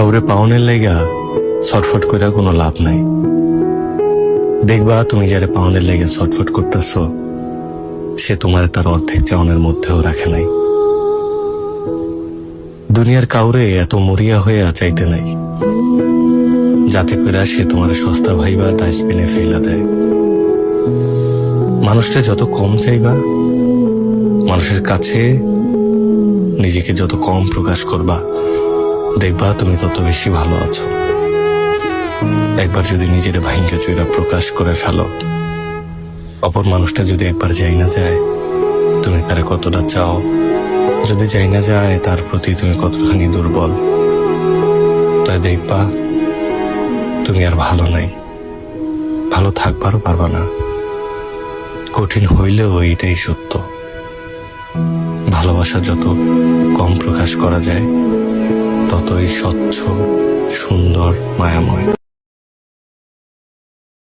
কাউরে পাওনের লাইগা ছটফট কইরা কোনো লাভ নাই। দেখবা তুমি যারে পাওনের লাইগা ছটফট করতেছ, সে তোমার তার অর্ধেক চাওনের মধ্যেও রাখে নাই। দুনিয়ার কাউরে এত মরিয়া হয়ে চাইতে নাই, যাতে করে সে তোমার সস্তা ভাইবা ডাস্টবিনে ফেলা দেয়। মানুষটা যত কম চাইবা, মানুষের কাছে নিজেকে যত কম প্রকাশ করবা, দেখবা তুমি তত বেশি ভালো আছো। একবার যদি নিজের ভাইঙ্গা চুইরা প্রকাশ করে ফেলো, অপর মানুষটা যদি একবার যাই না যায় তুমি তারে কতটা চাও, যদি যাই না যায় তার প্রতি তুমি কতখানি দুর্বল, তাই দেখবা তুমি আর ভালো নাই, ভালো থাকবারও পারবা না। কঠিন হইলেও এইটাই সত্য, ভালোবাসা যত কম প্রকাশ করা যায় ততই স্বচ্ছ, সুন্দর, মায়াময়।